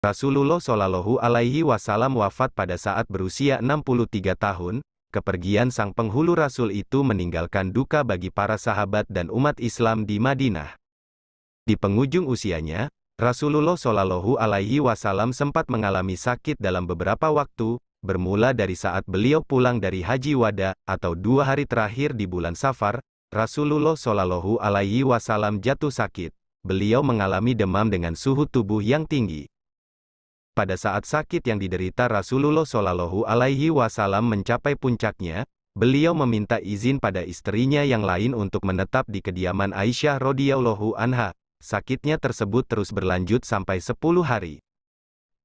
Rasulullah Shallallahu Alaihi Wasallam wafat pada saat berusia 63 tahun. Kepergian sang penghulu Rasul itu meninggalkan duka bagi para sahabat dan umat Islam di Madinah. Di penghujung usianya, Rasulullah Shallallahu Alaihi Wasallam sempat mengalami sakit dalam beberapa waktu, bermula dari saat beliau pulang dari Haji Wada, atau 2 hari terakhir di bulan Safar. Rasulullah Shallallahu Alaihi Wasallam jatuh sakit. Beliau mengalami demam dengan suhu tubuh yang tinggi. Pada saat sakit yang diderita Rasulullah Shallallahu Alaihi Wasallam mencapai puncaknya, beliau meminta izin pada istrinya yang lain untuk menetap di kediaman Aisyah radhiyallahu anha. Sakitnya tersebut terus berlanjut sampai 10 hari.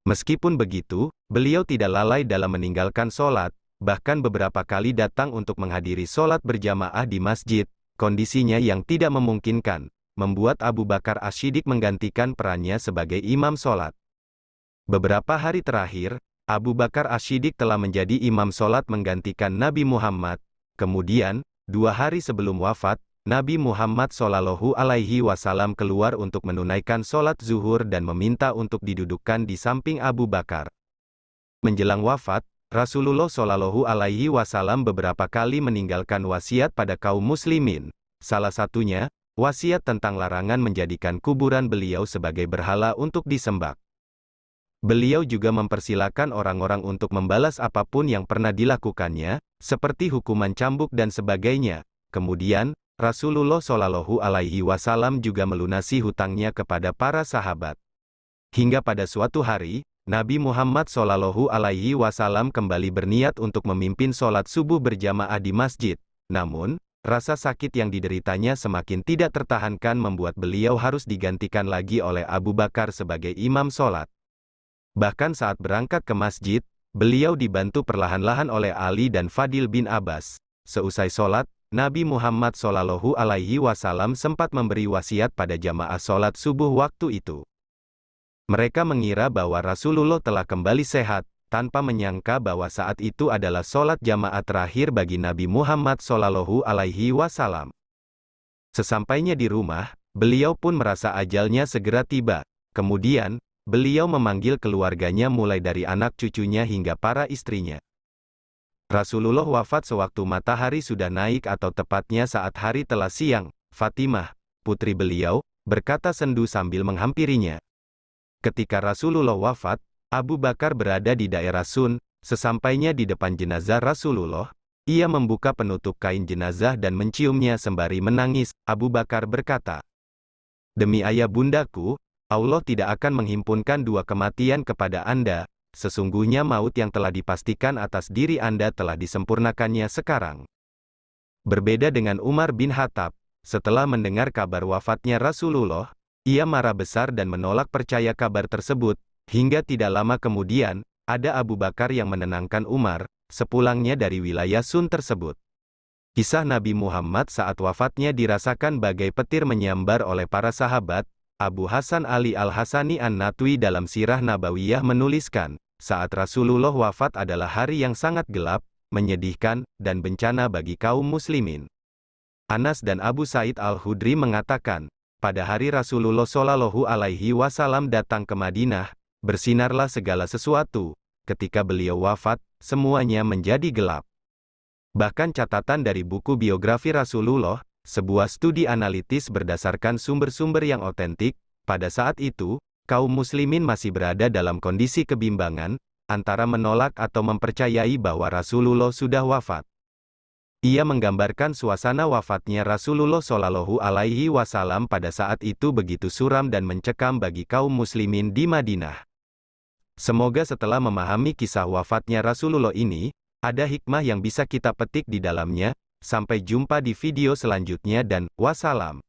Meskipun begitu, beliau tidak lalai dalam meninggalkan sholat, bahkan beberapa kali datang untuk menghadiri sholat berjamaah di masjid. Kondisinya yang tidak memungkinkan, membuat Abu Bakar As-Siddiq menggantikan perannya sebagai imam sholat. Beberapa hari terakhir, Abu Bakar As-Siddiq telah menjadi imam sholat menggantikan Nabi Muhammad. Kemudian, 2 hari sebelum wafat, Nabi Muhammad Shallallahu Alaihi Wasallam keluar untuk menunaikan sholat zuhur dan meminta untuk didudukkan di samping Abu Bakar. Menjelang wafat, Rasulullah Shallallahu Alaihi Wasallam beberapa kali meninggalkan wasiat pada kaum muslimin. Salah satunya, wasiat tentang larangan menjadikan kuburan beliau sebagai berhala untuk disembah. Beliau juga mempersilakan orang-orang untuk membalas apapun yang pernah dilakukannya, seperti hukuman cambuk dan sebagainya. Kemudian, Rasulullah Shallallahu Alaihi Wasallam juga melunasi hutangnya kepada para sahabat. Hingga pada suatu hari, Nabi Muhammad Shallallahu Alaihi Wasallam kembali berniat untuk memimpin sholat subuh berjamaah di masjid. Namun, rasa sakit yang dideritanya semakin tidak tertahankan membuat beliau harus digantikan lagi oleh Abu Bakar sebagai imam sholat. Bahkan saat berangkat ke masjid, beliau dibantu perlahan-lahan oleh Ali dan Fadil bin Abbas. Seusai sholat, Nabi Muhammad Shallallahu Alaihi Wasallam sempat memberi wasiat pada jamaah sholat subuh waktu itu. Mereka mengira bahwa Rasulullah telah kembali sehat, tanpa menyangka bahwa saat itu adalah sholat jamaah terakhir bagi Nabi Muhammad Shallallahu Alaihi Wasallam. Sesampainya di rumah, beliau pun merasa ajalnya segera tiba. Kemudian, beliau memanggil keluarganya mulai dari anak cucunya hingga para istrinya. Rasulullah wafat sewaktu matahari sudah naik atau tepatnya saat hari telah siang. Fatimah, putri beliau, berkata sendu sambil menghampirinya. Ketika Rasulullah wafat, Abu Bakar berada di daerah Sun. Sesampainya di depan jenazah Rasulullah, ia membuka penutup kain jenazah dan menciumnya sembari menangis. Abu Bakar berkata, "Demi ayah bundaku, Allah tidak akan menghimpunkan 2 kematian kepada Anda. Sesungguhnya maut yang telah dipastikan atas diri Anda telah disempurnakannya sekarang." Berbeda dengan Umar bin Khattab, setelah mendengar kabar wafatnya Rasulullah, ia marah besar dan menolak percaya kabar tersebut. Hingga tidak lama kemudian, ada Abu Bakar yang menenangkan Umar, sepulangnya dari wilayah Sun tersebut. Kisah Nabi Muhammad saat wafatnya dirasakan bagai petir menyambar oleh para sahabat. Abu Hasan Ali Al-Hasani An-Natwi dalam Sirah Nabawiyah menuliskan, saat Rasulullah wafat adalah hari yang sangat gelap, menyedihkan, dan bencana bagi kaum muslimin. Anas dan Abu Said Al-Khudri mengatakan, pada hari Rasulullah Shallallahu Alaihi Wasallam datang ke Madinah, bersinarlah segala sesuatu. Ketika beliau wafat, semuanya menjadi gelap. Bahkan catatan dari buku biografi Rasulullah, sebuah studi analitis berdasarkan sumber-sumber yang otentik, pada saat itu, kaum muslimin masih berada dalam kondisi kebimbangan, antara menolak atau mempercayai bahwa Rasulullah sudah wafat. Ia menggambarkan suasana wafatnya Rasulullah Shallallahu Alaihi Wasallam pada saat itu begitu suram dan mencekam bagi kaum muslimin di Madinah. Semoga setelah memahami kisah wafatnya Rasulullah ini, ada hikmah yang bisa kita petik di dalamnya. Sampai jumpa di video selanjutnya dan wassalam.